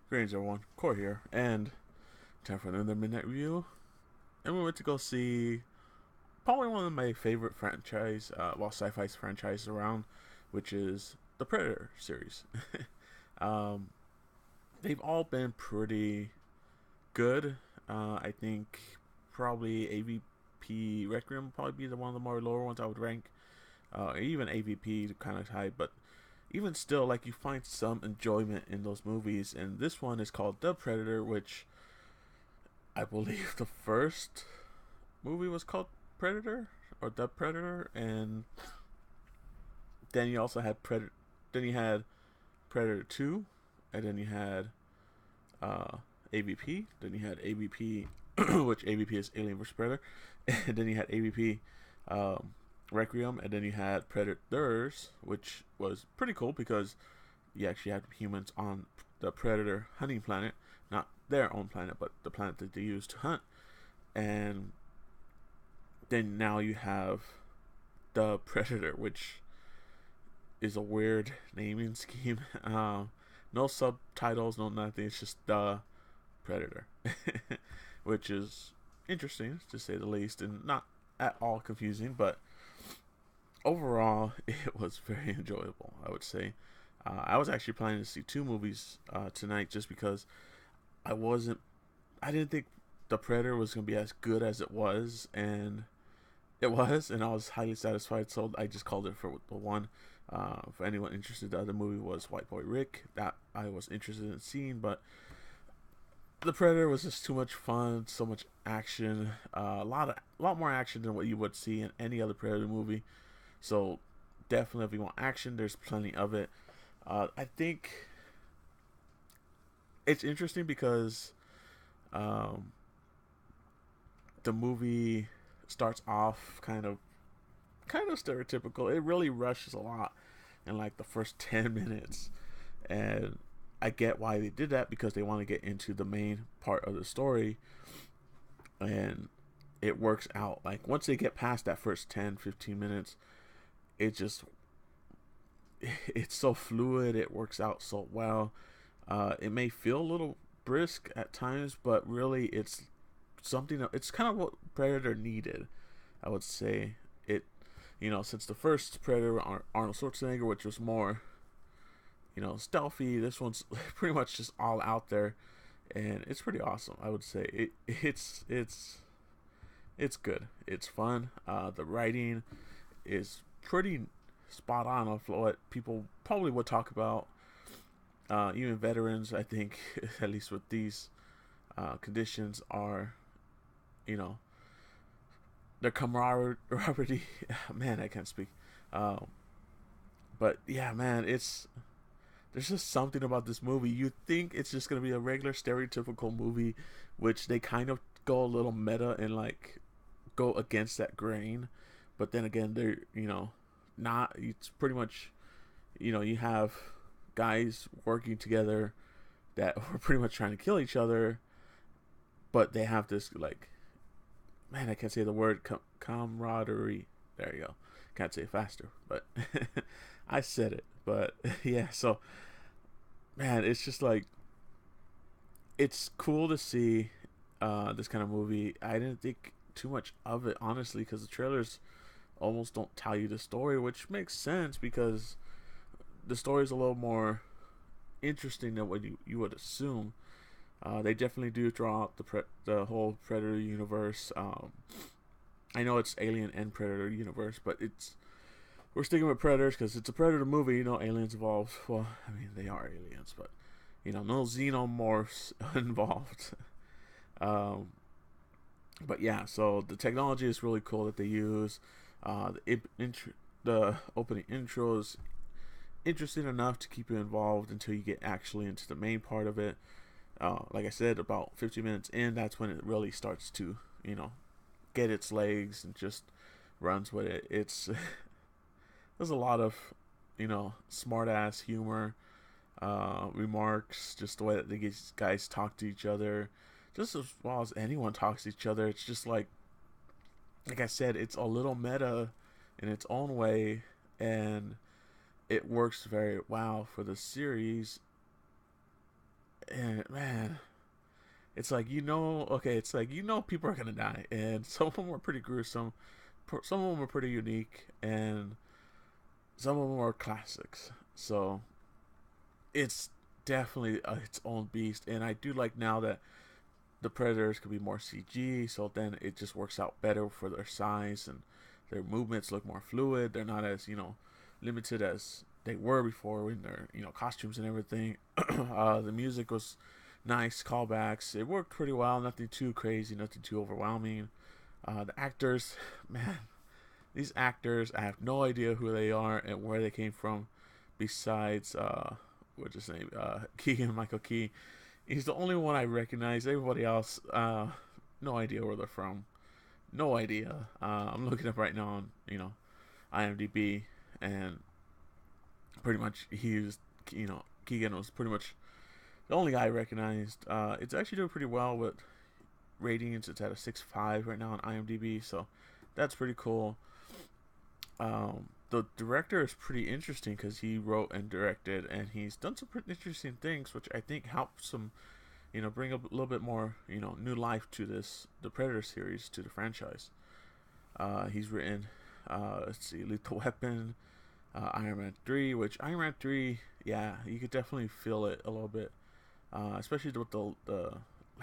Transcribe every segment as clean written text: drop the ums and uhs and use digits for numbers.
Greetings, everyone. Core here, and time for another midnight review. And we went to go see probably one of my favorite sci-fi franchises around, which is the Predator series. um, they've all been pretty good. I think probably AVP Requiem would probably be the one of the more lower ones I would rank. Even AVP kind of high, but even still, like you find some enjoyment in those movies. And this one is called The Predator, which I believe the first movie was called Predator or The Predator, and then you also had Predator. Then you had Predator 2, and then you had uh, AVP. Then you had AVP, which AVP is Alien vs Predator, and then you had AVP um, Requiem, and then you had Predators, which was pretty cool because you actually had humans on the Predator hunting planet, not their own planet, but the planet that they used to hunt. And then now you have the Predator, which is a weird naming scheme. No subtitles, no nothing. It's just the Predator, which is interesting to say the least, and not at all confusing. But overall, it was very enjoyable, I would say. I was actually planning to see two movies tonight just because I wasn't. I didn't think the Predator was gonna be as good as it was, and it was, and I was highly satisfied. So I just called it for the one. For anyone interested, the other movie was White Boy Rick that I was interested in seeing, but the Predator was just too much fun, so much action, a lot more action than what you would see in any other Predator movie. So definitely, if you want action, there's plenty of it. I think it's interesting because um, the movie starts off kind of stereotypical. It really rushes a lot in like the first 10 minutes, and I get why they did that because they want to get into the main part of the story, and it works out. Like once they get past that first 10-15 minutes, it just it's so fluid. It works out so well. It may feel a little brisk at times, but really it's something. It's kind of what Predator needed, I would say. It, since the first Predator, Arnold Schwarzenegger, which was more, stealthy. This one's pretty much just all out there, and it's pretty awesome. I would say it's good. It's fun. The writing is pretty spot on of what people probably would talk about. Even veterans, I think, at least with these conditions, are you know their camaraderie. Man, I can't speak. Um, but yeah, man, it's there's just something about this movie. You think it's just gonna be a regular stereotypical movie, which they kind of go a little meta and like go against that grain, but then again, they're not. It's pretty much you have guys working together that were pretty much trying to kill each other, but they have this like man, I can't say the word camaraderie. There you go. Can't say it faster, but I said it. But yeah, so man, it's just like it's cool to see this kind of movie. I didn't think too much of it honestly because the trailers almost don't tell you the story, which makes sense because the story is a little more interesting than what you would assume. They definitely do draw out the whole Predator universe. I know it's Alien and Predator universe, but we're sticking with Predators because it's a Predator movie. Aliens evolved. Well, I mean they are aliens, but no xenomorphs involved. um, but yeah, so the technology is really cool that they use. The opening intro is interesting enough to keep you involved until you get actually into the main part of it. Like I said, about 50 minutes in, that's when it really starts to, get its legs and just runs with it. There's a lot of, smart ass humor, remarks, just the way that these guys talk to each other, just as well as anyone talks to each other. It's just like I said, it's a little meta in its own way, and it works very well for the series. And man, it's like, okay, it's like, people are gonna die, and some of them were pretty gruesome, some of them were pretty unique, and some of them are classics. So it's definitely its own beast, and I do like now that the predators could be more CG, so then it just works out better for their size, and their movements look more fluid. They're not as limited as they were before in their costumes and everything. The music was nice, callbacks. It worked pretty well. Nothing too crazy, nothing too overwhelming. The actors, man, these actors, I have no idea who they are and where they came from. Besides, what's his name? Keegan Michael Key. He's the only one I recognize. Everybody else, no idea where they're from. No idea. I'm looking up right now on IMDb, and pretty much Keegan was pretty much the only guy I recognized. It's actually doing pretty well with ratings. It's at a 6.5 right now on IMDb, so that's pretty cool. The director is pretty interesting because he wrote and directed, and he's done some pretty interesting things, which I think helps him, bring a little bit more, new life to the Predator series, to the franchise. He's written, let's see, Lethal Weapon, Iron Man 3, which Iron Man 3, yeah, you could definitely feel it a little bit, especially with the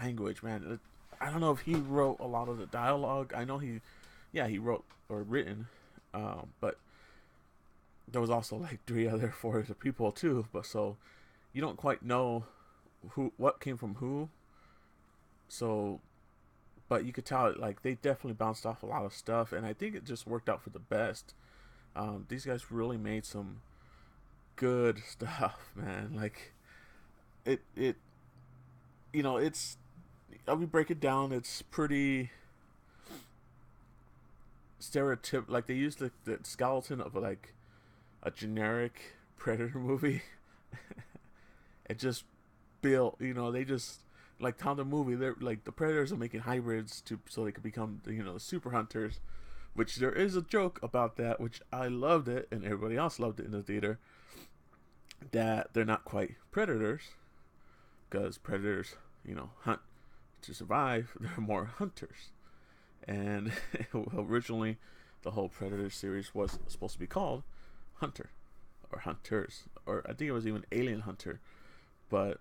language, man. I don't know if he wrote a lot of the dialogue. I know he wrote or written, but there was also like 4 other people too. But so you don't quite know what came from who. So, but you could tell like they definitely bounced off a lot of stuff, and I think it just worked out for the best. These guys really made some good stuff, man. Like it it's, I'll be break it down. It's pretty stereotypical. Like they used the skeleton of like a generic Predator movie. It just built, they just like how the movie, they're like the Predators are making hybrids so they could become the super hunters, which there is a joke about that, which I loved it and everybody else loved it in the theater, that they're not quite predators because predators hunt to survive. They're more hunters. And originally the whole Predator series was supposed to be called Hunter or Hunters, or I think it was even Alien Hunter, but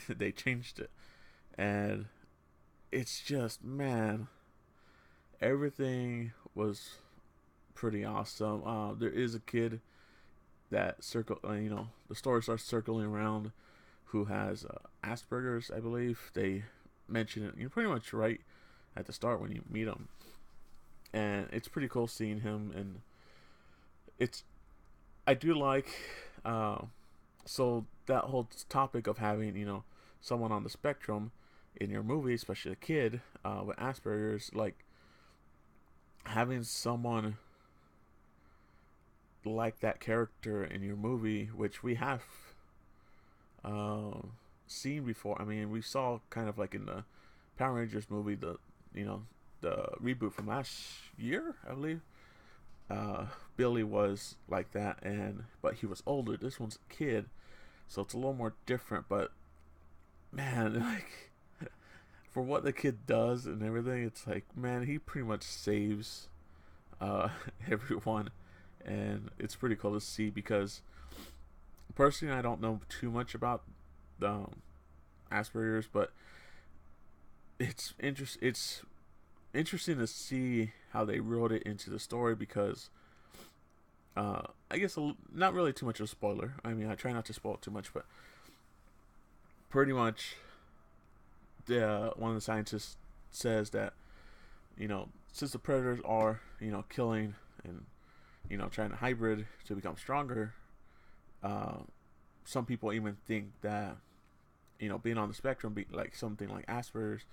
they changed it, and it's just, man, everything was pretty awesome. There is a kid that the story starts circling around, who has Asperger's, I believe. They mention it pretty much right at the start when you meet him, and it's pretty cool seeing him. And I do like so that whole topic of having someone on the spectrum in your movie, especially a kid with Asperger's, like having someone like that character in your movie, which we have seen before. I mean, we saw kind of like in the Power Rangers movie, the reboot from last year, I believe. Billy was like that, but he was older. This one's a kid, so it's a little more different. But man, like for what the kid does and everything, it's like, man, he pretty much saves everyone, and it's pretty cool to see, because personally I don't know too much about Asperger's, but it's interesting to see how they wrote it into the story, because I guess not really too much of a spoiler. I mean, I try not to spoil too much, but pretty much one of the scientists says that since the predators are killing and trying to hybrid to become stronger, some people even think that being on the spectrum, like something like Asperger's,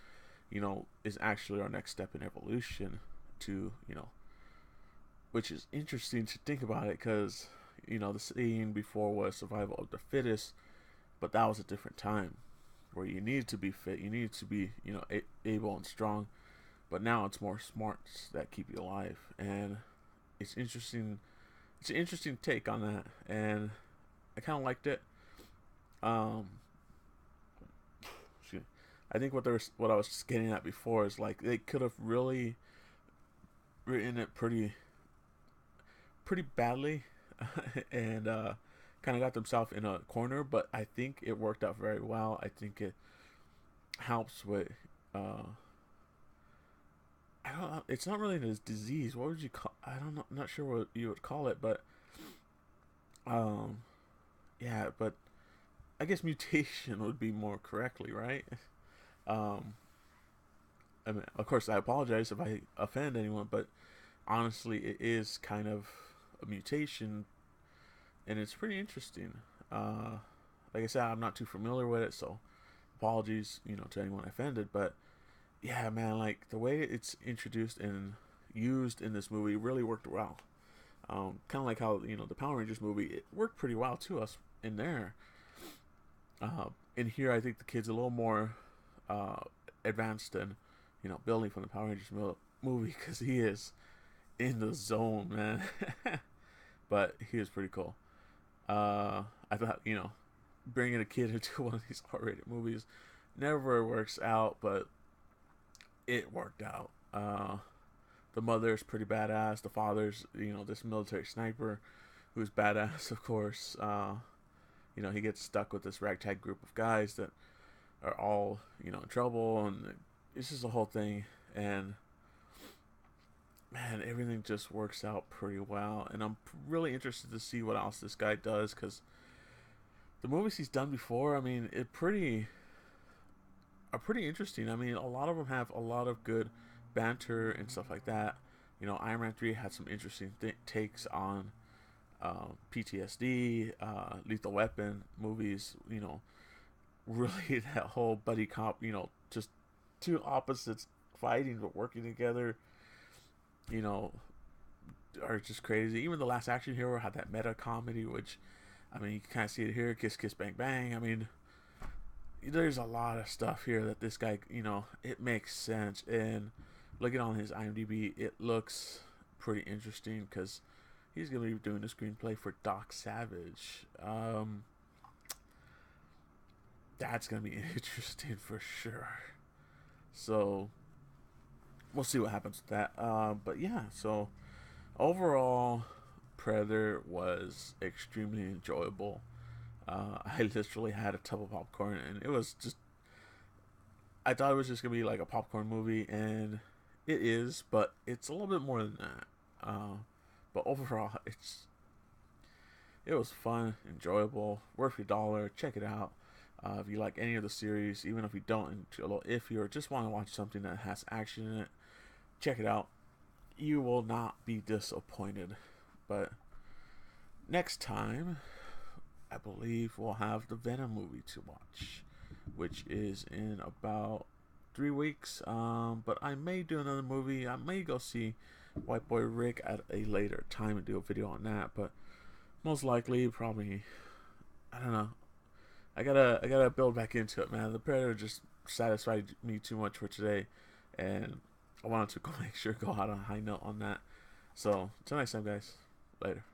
is actually our next step in evolution to, which is interesting to think about it, because, the saying before was survival of the fittest, but that was a different time where you needed to be fit, you needed to be, able and strong, but now it's more smarts that keep you alive, and it's interesting. It's an interesting take on that, and I kind of liked it. I think what I was just getting at before is like they could have really written it pretty badly, and kind of got themselves in a corner. But I think it worked out very well. I think it helps with. I don't know. It's not really a disease. What would you call? I don't know. I'm not sure what you would call it, but um, yeah. But I guess mutation would be more correctly, right? Um, I mean, of course, I apologize if I offend anyone, but honestly, it is kind of a mutation, and it's pretty interesting. Like I said, I'm not too familiar with it, so apologies, to anyone offended. But yeah, man, like the way it's introduced and used in this movie really worked well. Kind of like how the Power Rangers movie, it worked pretty well to us in there. In here, I think the kid's a little more uh, advanced than Billy from the Power Rangers movie, because he is in the zone, man. But he is pretty cool. I thought bringing a kid into one of these R-rated movies never works out, but it worked out. The mother's pretty badass. The father's this military sniper who's badass, of course. He gets stuck with this ragtag group of guys that are all in trouble, and it's just a whole thing. And man, everything just works out pretty well. And I'm really interested to see what else this guy does, because the movies he's done before, I mean, are pretty interesting. I mean, a lot of them have a lot of good banter and stuff like that. Iron Man 3 had some interesting takes on PTSD, Lethal Weapon movies. Really that whole buddy cop. Just two opposites fighting but working together. You know, are just crazy. Even the Last Action Hero had that meta comedy, which, I mean, you can kind of see it here. Kiss, kiss, bang, bang. I mean, there's a lot of stuff here that this guy, it makes sense. And looking on his IMDb, it looks pretty interesting, because he's going to be doing the screenplay for Doc Savage. That's going to be interesting for sure. So, we'll see what happens with that. But yeah, so overall, Predator was extremely enjoyable. I literally had a tub of popcorn, and it was just. I thought it was just gonna be like a popcorn movie, and it is, but it's a little bit more than that. But overall, it was fun, enjoyable, worth your dollar. Check it out. If you like any of the series, even if you don't, and you're a little iffy or just want to watch something that has action in it, check it out. You will not be disappointed. But next time, I believe we'll have the Venom movie to watch, which is in about 3 weeks. But I may do another movie. I may go see White Boy Rick at a later time and do a video on that. But most likely, probably, I don't know. I gotta build back into it, man. The Predator just satisfied me too much for today, and I wanted to make sure go out on a high note on that. So until next time, guys. Later.